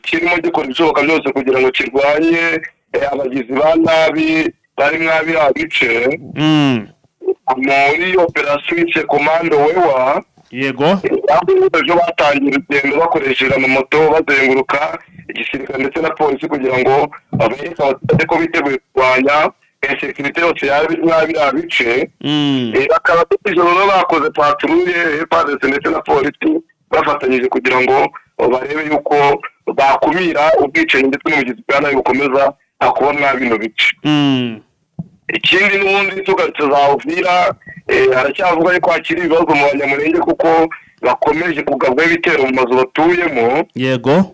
kirimo gikora ibishoboka byose kugira ngo kirwanye abagizi ba nabi bari mwabi abice muri operation Commando Wewa yego ejo batangira urugendo bakoresheje amamoto bazenguruka igisirikare ndetse na polisi kugira ngo abereke abaturage ko biteguye kurwanya security yose yabi abice bakaba ijoro bakoze patrouille FARDC ndetse na polisi bafatanyije kugira ngo barebe yuko bakumira ubwicanyi ndetse n'ubugizi bwa nabi bukomeza akubona bino bice ikindi n'ubundi tugatse za Uvira haracyavuga yuko hakiri ibibazo mu Banyamulenge kuko bakomeje kugabwa ibitero mu mazu batuyemo yego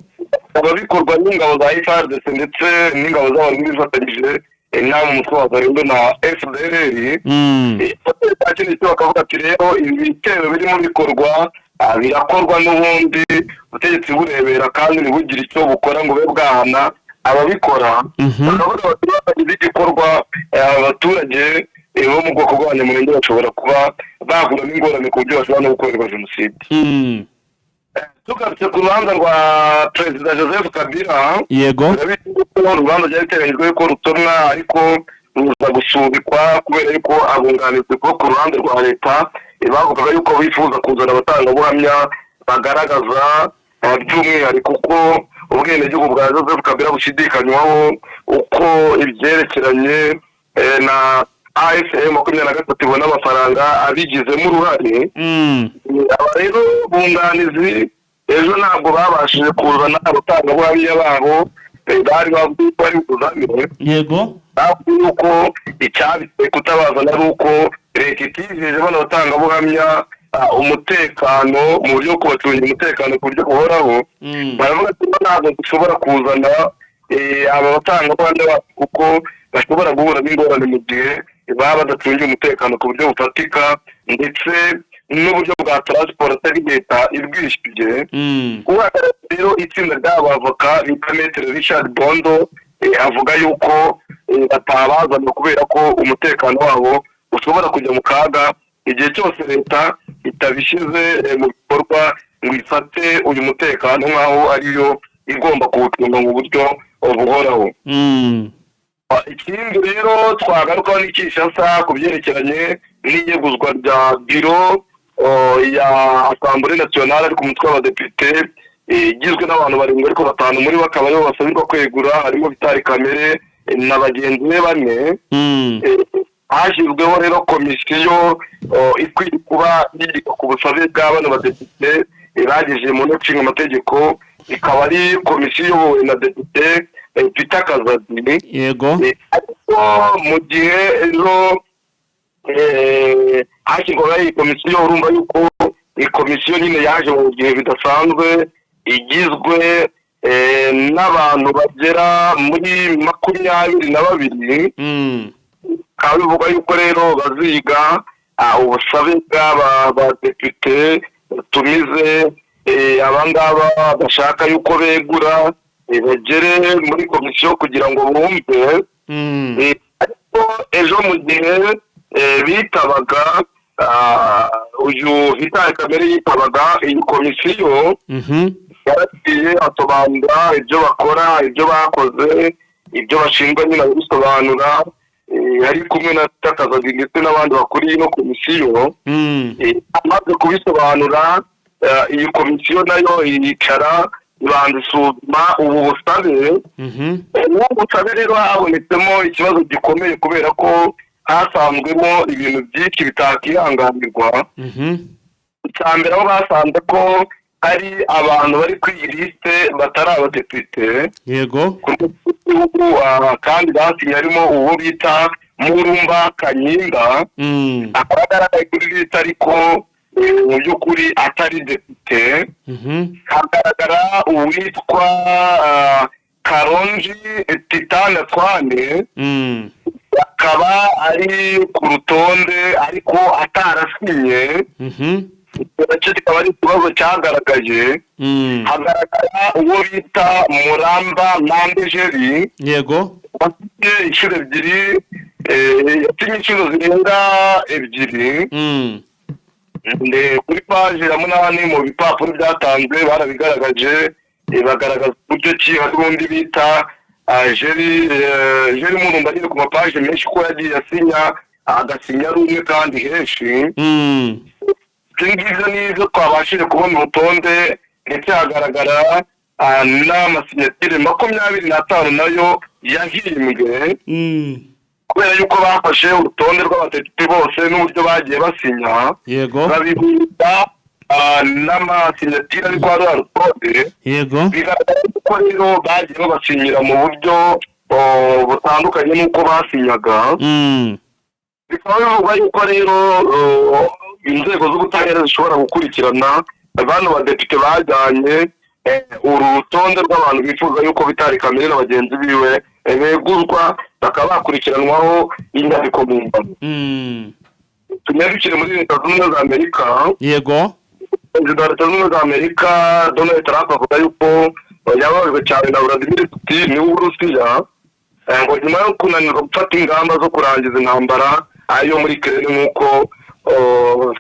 ababikorwa n'ingabo za FARDC ndetse n'ingabo z'abarundi bifatanyije inama umutwe wa Zarendo na FDLR ikindi cyo bakavuga ati rero ibitero birimo bikorwa birakorwa n'ubundi ubutegetsi burebera kandi ntibugire icyo bukora ngo be bwahana ababikora bakavuga bati bagize igikorwa abaturage bo mu bwoko bw'abanyamurenge bashobora kuba bahura n'ingorane ku buryo bashobora no gukorerwa jenoside. Tugarutse ku rubanza rwa perezida Joseph Kabila, yego urubanza ryari riteganyijwe ko rutomwa ariko ruza gusubikwa kubera yuko abunganizi bo ku ruhande rwa leta bavugaga yuko bifuza kuzana abatangabuhamya bagaragaza by'umwihariko ko ubwenegihugu bwa Joseph Kabila bushidikanywaho uko ibyerekeranye na AFM 23 ibona amafaranga abigizemo uruhare. Aba rero bunganizi ejo ntabwo babashije kuzana abatangabuhamya babo bari bari kuzamira, yego yuko icyabitse kutabazana ari uko leta itijeje bano batangabuhamya umutekano mu buryo bwo kubacungira umutekano ku buryo buhoraho. Baravuga ko ntabwo dushobora kuzana aba batangabuhamya kuko bashobora guhura n'ingorane mu gihe baba badacungiye umutekano ku buryo bufatika ndetse n'uburyo bwa transport atari leta ibwishyuye. Kuba rero itsinda ry'abavoka bita Maître Richard Bondo avuga yuko batabazana kubera ko umutekano wabo ushobora kujya mu kaga igihe cyose leta itabishyize mu bikorwa ngo ifate uyu mutekano nk'aho ariyo igomba kuwucunga mu buryo buhoraho. Ikindi rero twagarukaho ni Kinshasa ku byerekeranye n'iyeguzwa rya biro ya Assemblée Nationale ariko umutwe w'abadepite igizwe n'abantu barindwi ariko batanu muri bo bakaba aribo basabirwa kwegura, harimo Vitali Kamere na bagenzi be bane. Hashyizweho rero komisiyo ikwiye kuba yiga ku busabe bw'abana badepite bagejeje mu nteko ishinga amategeko, ikaba ari komisiyo iyobowe na depite Peter Kazadi. Yego ariko mu gihe ejo hashyirwaho iyi komisiyo, urumva yuko iyi komisiyo nyine yaje mu gihe bidasanzwe igizwe n'abantu bagera muri 22. Bikaba bivuga yuko rero baziga ubusabe bw'abadepite batumize abangaba bashaka yuko begura bagere muri komisiyo kugira ngo bumve. Ariko ejo mu gihe bitabaga uyu Vitali Kamere yitabaga iyi komisiyo, yaragiye asobanura ibyo bakora, ibyo bakoze, ibyo bashinzwe nyine bisobanura, ari kumwe na Kazadi ndetse n'abandi bakuriye ino komisiyo. Amaze kubisobanura iyi komisiyo nayo yicara ibanza isuzuma ubu busabe. Ubu busabe rero habonetsemo ikibazo gikomeye kubera ko hasanzwemo ibintu byinshi bitakihanganirwa. Icya mbere aho basanze ko hari abantu bari kuri iyi lisite batari abadepite, yego kandi basinye harimo uwo bita Murumba Kanyinga, akaba agaragaye kuri lisite ariko mu by'ukuri atari depite. Hagaragara uwitwa Karonji Titane Twane, akaba ari ku rutonde ariko atarasinye. Icyo kikaba ari ikibazo cyagaragaje. Hagaragara uwo bita Muramba Mandejeri, yego afite inshuro ebyiri, yasinye inshuro zirenga ebyiri. Kuri paji ya 8 mu bipapuro byatanzwe barabigaragaje, bagaragaza uburyo ki hari undi bita Jeri Murumba nyine ku mapaji menshi ko yagiye asinya agasinya rumwe kandi henshi. Ibyo nibyo twabashije kubona urutonde, ndetse hagaragara n'amasinyatire 25 nayo yahimbwe kubera yuko bafashe urutonde rw'abadepite bose n'uburyo bagiye basinya, yego babibita n'amasinyatire ariko ari urutonde. Yego bigaragara ko rero bagiye babasinyira mu buryo butandukanye n'uko basinyaga. Bikaba bivuga yuko rero inzego z'ubutabera zishobora gukurikirana abantu badepite bajyanye uru rutonde rw'abantu bifuza yuko Vitali Kamere na bagenzi biwe beguzwa, bakaba bakurikiranwaho inyandiko mpimbano. Tunyarukire muri Leta Zunze Ubumwe za Amerika. Yego Perezida wa Leta Zunze Ubumwe za Amerika Donald Trump avuga yuko yababajwe cyane na Vladimir Putin w'Uburusiya ngo nyuma yo kunanirwa gufata ingamba zo kurangiza intambara ayo muri Ukraine nk'uko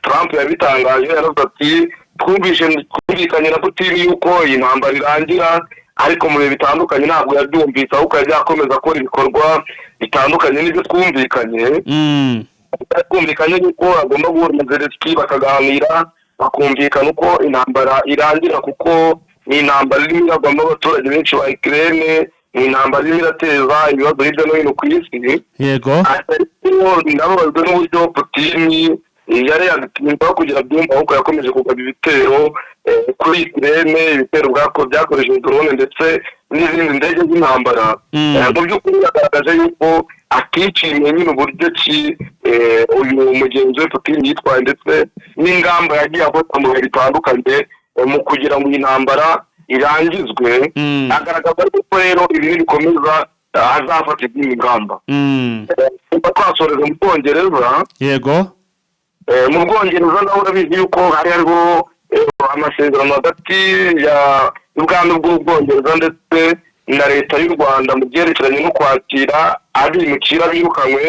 Trump yabitangaje yaravuze ati twumvikanye na Putin yuko iyi ntambara irangira ariko mu bihe bitandukanye ntabwo yabyumvise ahubwo yakomeza gukora ibikorwa bitandukanye n'ibyo twumvikanye twumvikanye yuko agomba guhura na Zelensky bakaganira bakumvikana uko intambara irangira kuko ni intambara irimo iragwamo abaturage benshi ba Ukraine ni intambara irimo irateza ibibazo hirya no hino ku isi yego nababazwe n'uburyo Putin yari yagitinda kugira byumva ahubwo yakomeje kugaba ibitero kuri Ukraine ibitero byakoresheje drone ndetse n'izindi ndege z'intambara mu by'ukuri yagaragaje yuko akiciriye nyine uburyo ki uyu mugenzi we Putin yitwaye ndetse n'ingamba yagiye afata mu bihe bitandukanye mu kugira ngo iyi ntambara irangizwe agaragaza ko rero ibi bikomeza azafata izindi ngamba twasoreza mu Bwongereza yego mu Bwongereza naho urabizi yuko hari hariho amasezerano hagati y'ubwami bw'Ubwongereza ndetse na leta y'u Rwanda mu byerekeranye no kwakira abimukira birukanywe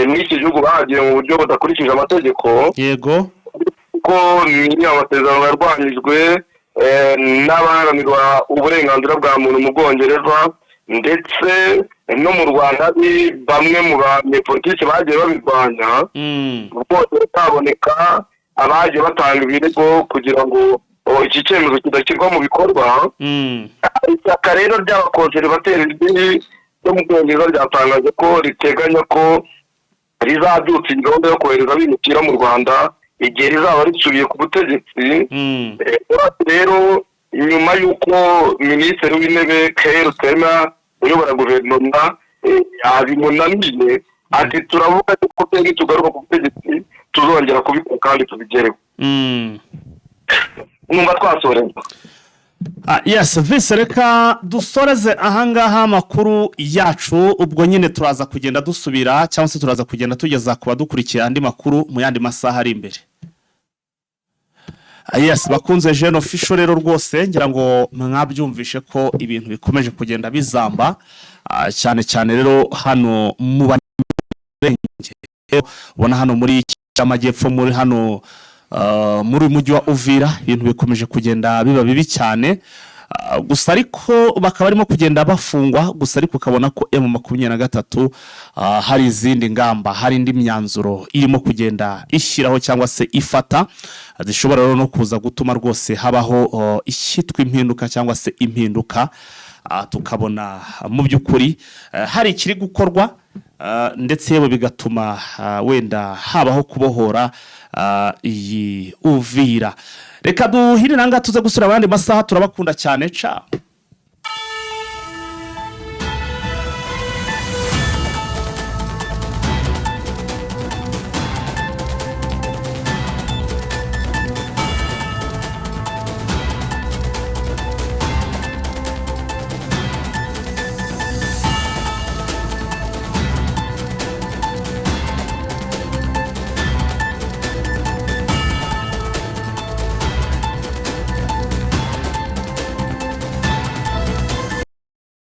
n'iki gihugu bahagiye mu buryo budakurikije amategeko yego kuko ni amasezerano yarwanyijwe n'abaharanira uburenganzira bwa muntu mu Bwongereza ndetse no mu Rwanda bamwe mu banyepolitiki bagiye babirwanya mu Bwongereza haboneka abagiye batanga ibirego kugira ngo iki cyemezo kidashyirwa mu bikorwa ishyaka rero ry'abakonservateri ryo mu Bwongereza ryatangaje ko riteganya ko rizabyutsa gahunda yo kohereza abimukira mu Rwanda igihe rizaba risubiye ku butegetsi rero nyuma y'uko minisitiri w'intebe Keir Starmer uyobora guverinoma abimunaniye ati turavuga ko twebwe tugaruka ku butegetsi tuzongera kubikora kandi tubigereho numva twasoreza yes vise reka dusoreze ahangaha amakuru yacu ubwo nyine turaza kugenda dusubira cyangwa se turaza kugenda tugeza ku badukurikiye andi makuru mu yandi masaha ari imbere yes bakunze Jeune Official rero rwose ngira ngo mwabyumvishe ko ibintu bikomeje kugenda bizamba cyane cyane rero hano mu banyenge ubona hano muri cy'amajyepfo muri hano muri mujyi wa Uvira ibintu bikomeje kugenda biba bibi cyane gusa ariko bakaba barimo kugenda bafungwa gusa ariko ukabona ko M23 hari izindi ngamba hari indi myanzuro irimo kugenda ishyiraho cyangwa se ifata zishobora rero no kuza gutuma rwose habaho ishyitwa impinduka cyangwa se impinduka tukabona mu by'ukuri hari ikiri gukorwa ndetse yewe bigatuma wenda habaho kubohora iyi Uvira reka duhirira nga tuze gusura abandi masaha turabakunda cyane ca